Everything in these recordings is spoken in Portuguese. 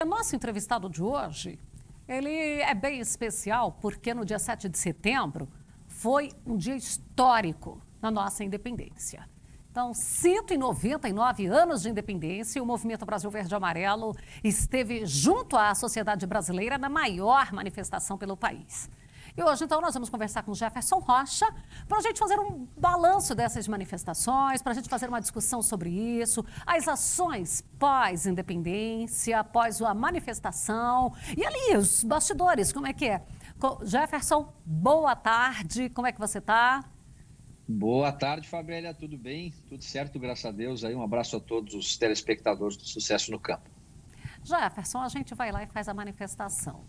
O nosso entrevistado de hoje, ele é bem especial porque no dia 7 de setembro foi um dia histórico na nossa independência. Então, 199 anos de independência e o Movimento Brasil Verde e Amarelo esteve junto à sociedade brasileira na maior manifestação pelo país. E hoje, então, nós vamos conversar com Jefferson Rocha para a gente fazer um balanço dessas manifestações, para a gente fazer uma discussão sobre isso, as ações pós-independência, após a manifestação, e ali, os bastidores, como é que é? Jefferson, boa tarde, como é que você está? Boa tarde, Fabélia, tudo bem? Tudo certo, graças a Deus. Aí, um abraço a todos os telespectadores do Sucesso no Campo. Jefferson, a gente vai lá e faz a manifestação.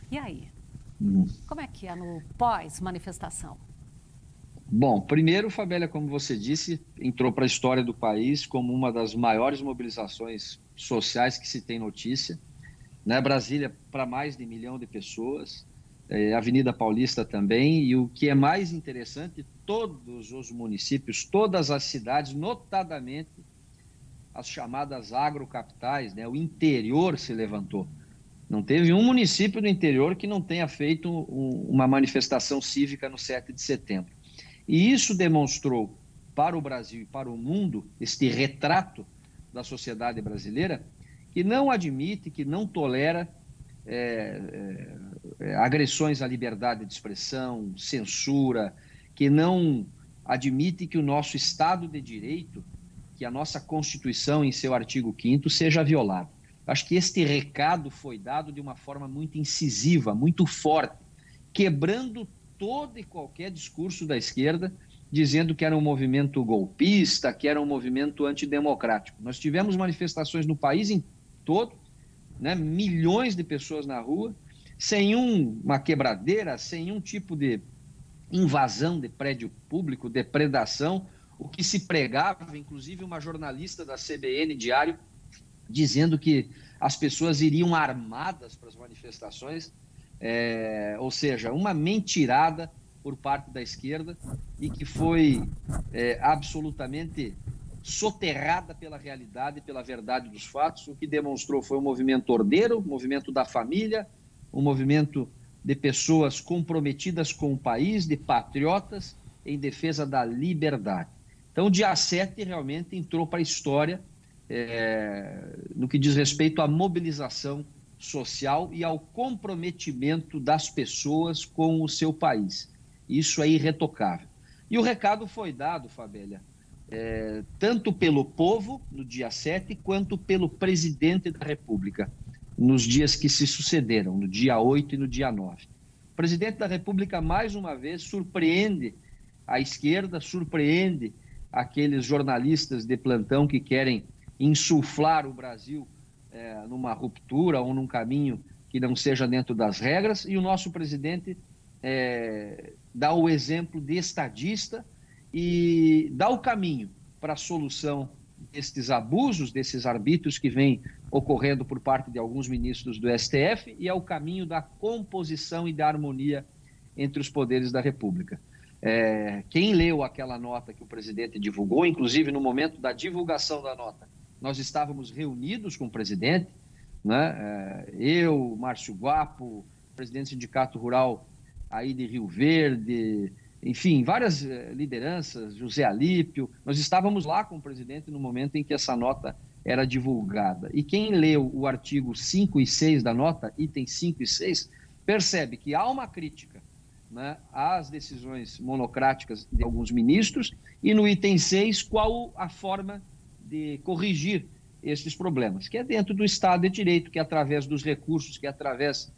E aí? Como é que é no pós-manifestação? Bom, primeiro, Fabélia, como você disse, entrou para a história do país como uma das maiores mobilizações sociais que se tem notícia. Né? Brasília, para mais de 1 milhão de pessoas, Avenida Paulista também, e o que é mais interessante, todos os municípios, todas as cidades, notadamente as chamadas agrocapitais, né? O interior se levantou. Não teve um município do interior que não tenha feito uma manifestação cívica no 7 de setembro. E isso demonstrou para o Brasil e para o mundo, este retrato da sociedade brasileira, que não admite, que não tolera agressões à liberdade de expressão, censura, que não admite que o nosso Estado de Direito, que a nossa Constituição, em seu artigo 5º, seja violado. Acho que este recado foi dado de uma forma muito incisiva, muito forte, quebrando todo e qualquer discurso da esquerda, dizendo que era um movimento golpista, que era um movimento antidemocrático. Nós tivemos manifestações no país em todo, né, milhões de pessoas na rua, sem uma quebradeira, sem um tipo de invasão de prédio público, depredação, o que se pregava, inclusive uma jornalista da CBN Diário, dizendo que as pessoas iriam armadas para as manifestações, ou seja, uma mentirada por parte da esquerda e que foi absolutamente soterrada pela realidade e pela verdade dos fatos. O que demonstrou foi um movimento ordeiro, um movimento da família, um movimento de pessoas comprometidas com o país, de patriotas em defesa da liberdade. Então, o dia 7 realmente entrou para a história no que diz respeito à mobilização social e ao comprometimento das pessoas com o seu país. Isso é irretocável. E o recado foi dado, Fabélia, tanto pelo povo no dia 7, quanto pelo presidente da República, nos dias que se sucederam, no dia 8 e no dia 9. O presidente da República, mais uma vez, surpreende a esquerda, surpreende aqueles jornalistas de plantão que querem insuflar o Brasil numa ruptura ou num caminho que não seja dentro das regras, e o nosso presidente dá o exemplo de estadista e dá o caminho para a solução destes abusos, desses arbítrios que vêm ocorrendo por parte de alguns ministros do STF, e é o caminho da composição e da harmonia entre os poderes da República. Quem leu aquela nota que o presidente divulgou, inclusive no momento da divulgação da nota, nós estávamos reunidos com o presidente, né? Eu, Márcio Guapo, presidente do Sindicato Rural aí de Rio Verde, enfim, várias lideranças, José Alípio, nós estávamos lá com o presidente no momento em que essa nota era divulgada. E quem leu o artigo 5 e 6 da nota, itens 5 e 6, percebe que há uma crítica, né, às decisões monocráticas de alguns ministros, e no item 6, qual a forma de corrigir esses problemas, que é dentro do Estado de Direito, que é através dos recursos, que é através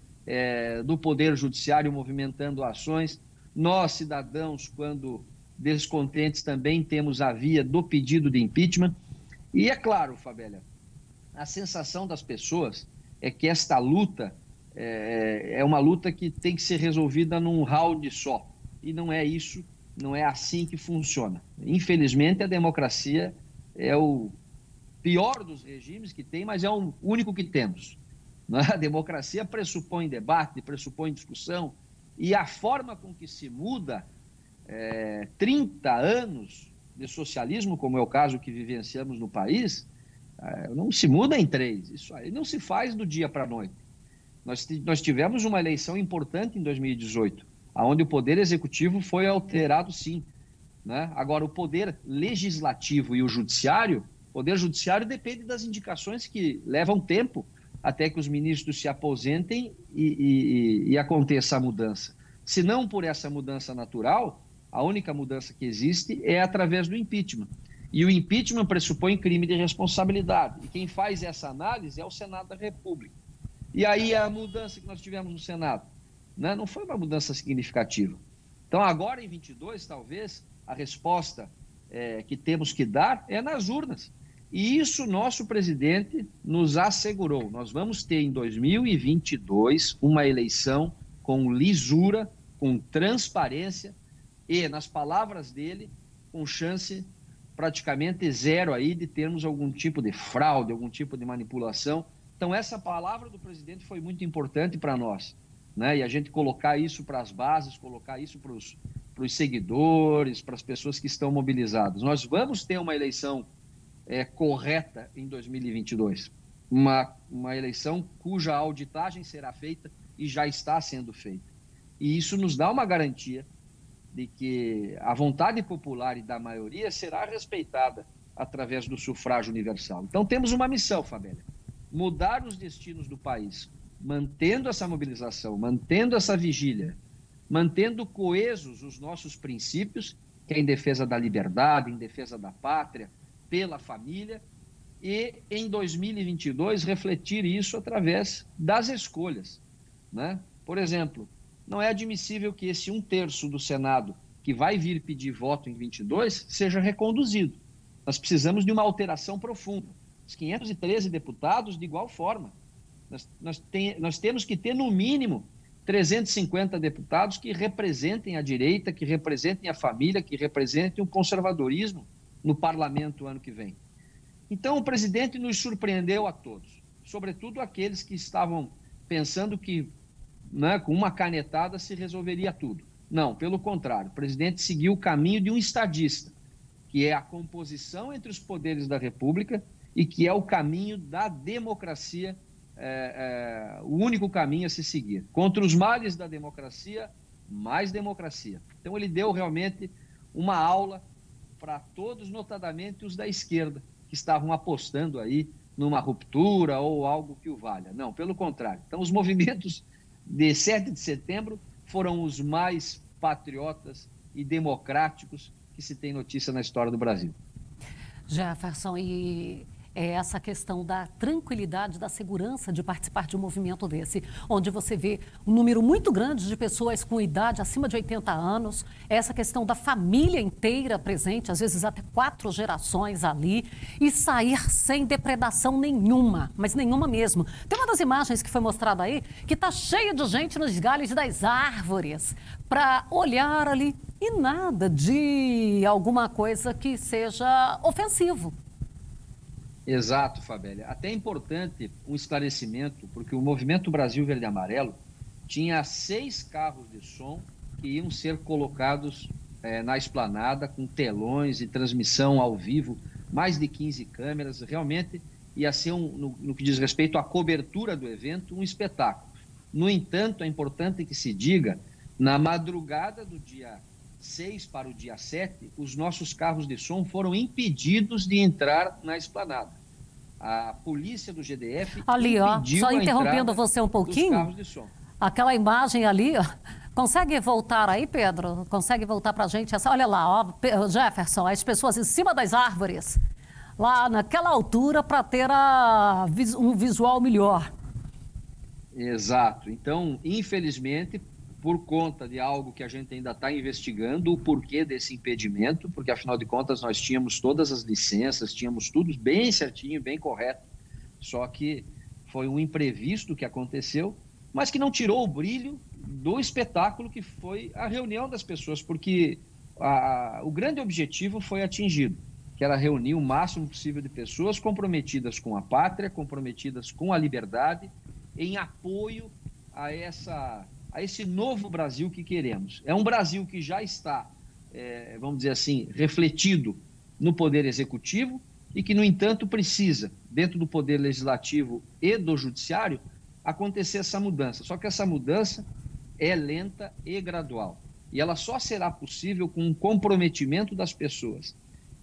do Poder Judiciário movimentando ações. Nós, cidadãos, quando descontentes, também temos a via do pedido de impeachment. E é claro, Fabélia, a sensação das pessoas é que esta luta é uma luta que tem que ser resolvida num round só. E não é isso, não é assim que funciona. Infelizmente, a democracia é o pior dos regimes que tem, mas é o único que temos. A democracia pressupõe debate, pressupõe discussão, e a forma com que se muda 30 anos de socialismo, como é o caso que vivenciamos no país, Não se muda em 3. Isso aí não se faz do dia para a noite. Nós tivemos uma eleição importante em 2018, onde o poder executivo foi alterado, sim, né? Agora, o poder legislativo e o poder judiciário depende das indicações que levam tempo até que os ministros se aposentem e aconteça a mudança. Se não por essa mudança natural, a única mudança que existe é através do impeachment. E o impeachment pressupõe crime de responsabilidade. E quem faz essa análise é o Senado da República. E aí a mudança que nós tivemos no Senado, né, não foi uma mudança significativa. Então, agora em 22, talvez, a resposta que temos que dar é nas urnas. E isso nosso presidente nos assegurou. Nós vamos ter em 2022 uma eleição com lisura, com transparência e, nas palavras dele, com chance praticamente zero aí de termos algum tipo de fraude, algum tipo de manipulação. Então, essa palavra do presidente foi muito importante para nós, né? E a gente colocar isso para as bases, colocar isso para os seguidores, para as pessoas que estão mobilizadas. Nós vamos ter uma eleição correta em 2022, uma eleição cuja auditagem será feita e já está sendo feita. E isso nos dá uma garantia de que a vontade popular e da maioria será respeitada através do sufrágio universal. Então, temos uma missão, Fabélia: mudar os destinos do país, mantendo essa mobilização, mantendo essa vigília, mantendo coesos os nossos princípios, que é em defesa da liberdade, em defesa da pátria, pela família, e em 2022 refletir isso através das escolhas, né? Por exemplo, não é admissível que esse 1/3 do Senado que vai vir pedir voto em 22 seja reconduzido. Nós precisamos de uma alteração profunda. Os 513 deputados, de igual forma. Nós temos que ter, no mínimo, 350 deputados que representem a direita, que representem a família, que representem o conservadorismo no parlamento ano que vem. Então, o presidente nos surpreendeu a todos, sobretudo aqueles que estavam pensando que, né, com uma canetada se resolveria tudo. Não, pelo contrário, o presidente seguiu o caminho de um estadista, que é a composição entre os poderes da República e que é o caminho da democracia, o único caminho a se seguir. Contra os males da democracia, mais democracia. Então, ele deu realmente uma aula para todos, notadamente os da esquerda, que estavam apostando aí numa ruptura ou algo que o valha. Não, pelo contrário. Então, os movimentos de 7 de setembro foram os mais patriotas e democráticos que se tem notícia na história do Brasil. Jefferson, e essa questão da tranquilidade, da segurança de participar de um movimento desse, onde você vê um número muito grande de pessoas com idade acima de 80 anos, essa questão da família inteira presente, às vezes até 4 gerações ali, e sair sem depredação nenhuma, mas nenhuma mesmo. Tem uma das imagens que foi mostrada aí, que está cheia de gente nos galhos das árvores, para olhar ali, e nada de alguma coisa que seja ofensivo. Exato, Fabélia. Até é importante um esclarecimento, porque o Movimento Brasil Verde e Amarelo tinha 6 carros de som que iam ser colocados na esplanada, com telões e transmissão ao vivo, mais de 15 câmeras. Realmente ia ser, no que diz respeito à cobertura do evento, um espetáculo. No entanto, é importante que se diga, na madrugada do dia 6 para o dia 7, os nossos carros de som foram impedidos de entrar na esplanada. A polícia do GDF ali, ó, só interrompendo você um pouquinho, carros de som. Aquela imagem ali, ó, consegue voltar aí, Pedro? Consegue voltar para a gente? Olha lá, ó, Jefferson, as pessoas em cima das árvores, lá naquela altura, para ter um visual melhor. Exato. Então, infelizmente, por conta de algo que a gente ainda está investigando, o porquê desse impedimento, porque, afinal de contas, nós tínhamos todas as licenças, tínhamos tudo bem certinho, bem correto, só que foi um imprevisto que aconteceu, mas que não tirou o brilho do espetáculo que foi a reunião das pessoas, porque o grande objetivo foi atingido, que era reunir o máximo possível de pessoas comprometidas com a pátria, comprometidas com a liberdade, em apoio a esse novo Brasil que queremos. É um Brasil que já está, vamos dizer assim, refletido no Poder Executivo, e que, no entanto, precisa, dentro do Poder Legislativo e do Judiciário, acontecer essa mudança. Só que essa mudança é lenta e gradual. E ela só será possível com um comprometimento das pessoas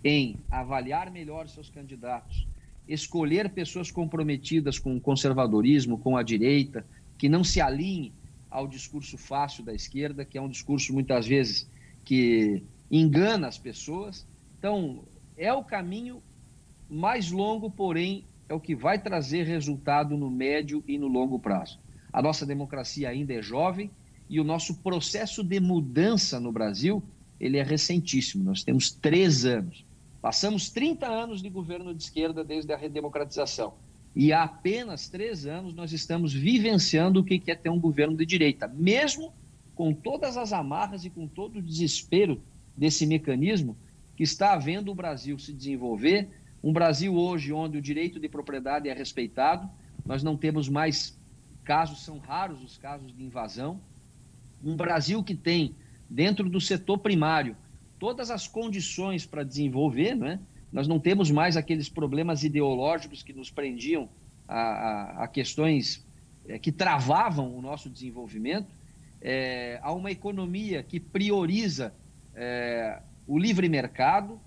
em avaliar melhor seus candidatos, escolher pessoas comprometidas com o conservadorismo, com a direita, que não se alinhem ao discurso fácil da esquerda, que é um discurso, muitas vezes, que engana as pessoas. Então, é o caminho mais longo, porém, é o que vai trazer resultado no médio e no longo prazo. A nossa democracia ainda é jovem e o nosso processo de mudança no Brasil, ele é recentíssimo. Nós temos 3 anos. Passamos 30 anos de governo de esquerda desde a redemocratização. E há apenas 3 anos nós estamos vivenciando o que é ter um governo de direita, mesmo com todas as amarras e com todo o desespero desse mecanismo que está havendo o Brasil se desenvolver. Um Brasil hoje onde o direito de propriedade é respeitado, nós não temos mais casos, são raros os casos de invasão. Um Brasil que tem, dentro do setor primário, todas as condições para desenvolver, não é? Nós não temos mais aqueles problemas ideológicos que nos prendiam a questões que travavam o nosso desenvolvimento. Há uma economia que prioriza o livre mercado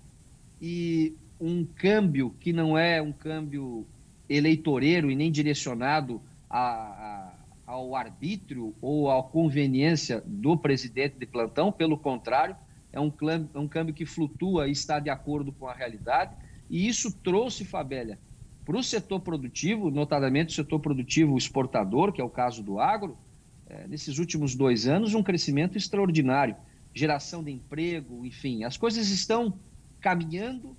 e um câmbio que não é um câmbio eleitoreiro e nem direcionado ao arbítrio ou à conveniência do presidente de plantão. Pelo contrário, é um câmbio que flutua e está de acordo com a realidade. E isso trouxe, Fabélia, para o setor produtivo, notadamente o setor produtivo exportador, que é o caso do agro, nesses últimos 2 anos, um crescimento extraordinário. Geração de emprego, enfim, as coisas estão caminhando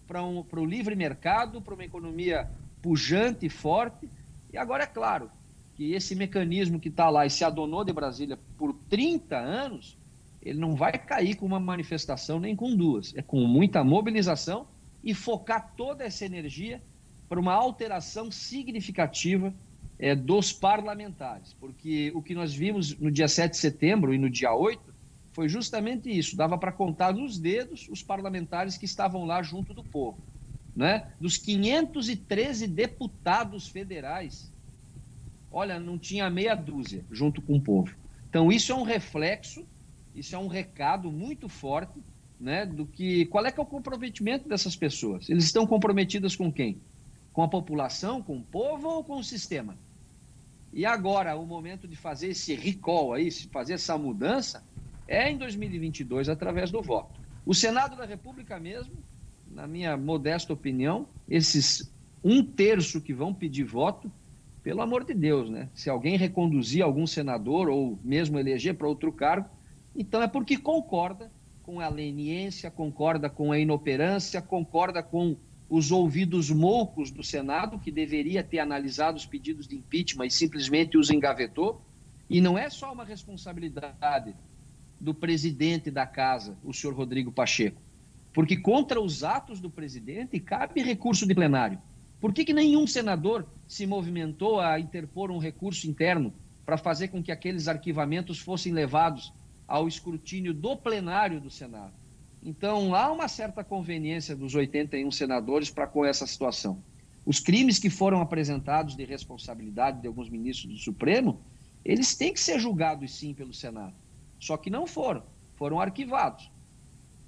para o livre mercado, para uma economia pujante e forte. E agora é claro que esse mecanismo que está lá e se adonou de Brasília por 30 anos, ele não vai cair com uma manifestação nem com 2. É com muita mobilização e focar toda essa energia para uma alteração significativa dos parlamentares. Porque o que nós vimos no dia 7 de setembro e no dia 8 foi justamente isso. Dava para contar nos dedos os parlamentares que estavam lá junto do povo, né? Dos 513 deputados federais, olha, não tinha meia dúzia junto com o povo. Então, isso é um reflexo, isso é um recado muito forte, né, qual é que é o comprometimento dessas pessoas? Eles estão comprometidas com quem? Com a população, com o povo ou com o sistema? E agora, o momento de fazer esse recall aí, fazer essa mudança, é em 2022, através do voto. O Senado da República mesmo, na minha modesta opinião, esses 1/3 que vão pedir voto, pelo amor de Deus, né? Se alguém reconduzir algum senador ou mesmo eleger para outro cargo, então é porque concorda com a leniência, concorda com a inoperância, concorda com os ouvidos moucos do Senado, que deveria ter analisado os pedidos de impeachment e simplesmente os engavetou. E não é só uma responsabilidade do presidente da casa, o senhor Rodrigo Pacheco, porque contra os atos do presidente cabe recurso de plenário. Por que nenhum senador se movimentou a interpor um recurso interno para fazer com que aqueles arquivamentos fossem levados ao escrutínio do plenário do Senado? Então, há uma certa conveniência dos 81 senadores para com essa situação. Os crimes que foram apresentados de responsabilidade de alguns ministros do Supremo, eles têm que ser julgados sim pelo Senado. Só que não foram arquivados.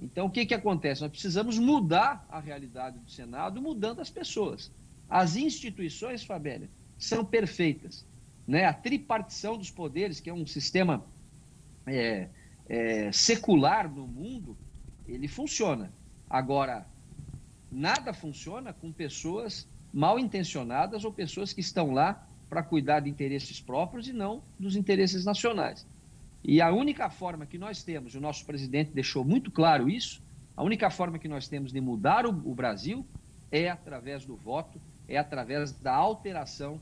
Então, o que acontece? Nós precisamos mudar a realidade do Senado, mudando as pessoas. As instituições, Fabélia, são perfeitas, né? A tripartição dos poderes, que é um sistema secular no mundo, ele funciona. Agora, nada funciona com pessoas mal intencionadas ou pessoas que estão lá para cuidar de interesses próprios e não dos interesses nacionais. E a única forma que nós temos, o nosso presidente deixou muito claro isso, a única forma que nós temos de mudar o Brasil é através do voto, é através da alteração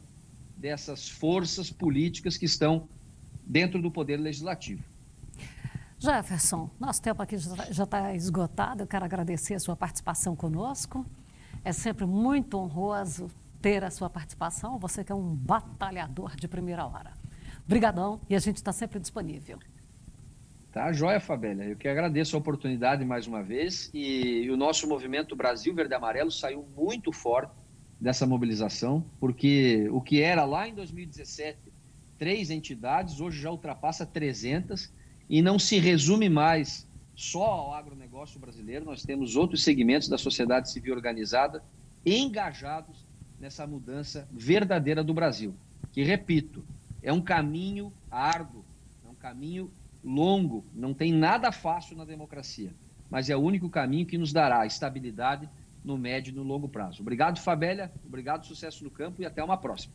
dessas forças políticas que estão dentro do Poder Legislativo. Jefferson, nosso tempo aqui já está esgotado. Eu quero agradecer a sua participação conosco. É sempre muito honroso ter a sua participação. Você que é um batalhador de primeira hora. Obrigadão e a gente está sempre disponível. Tá, joia, Fabélia. Eu que agradeço a oportunidade mais uma vez e o nosso movimento Brasil Verde e Amarelo saiu muito forte dessa mobilização, porque o que era lá em 2017, 3 entidades, hoje já ultrapassa 300 e não se resume mais só ao agronegócio brasileiro, nós temos outros segmentos da sociedade civil organizada engajados nessa mudança verdadeira do Brasil, que, repito, é um caminho árduo, é um caminho longo, não tem nada fácil na democracia, mas é o único caminho que nos dará estabilidade no médio e no longo prazo. Obrigado, Fabélia, obrigado, sucesso no campo e até uma próxima.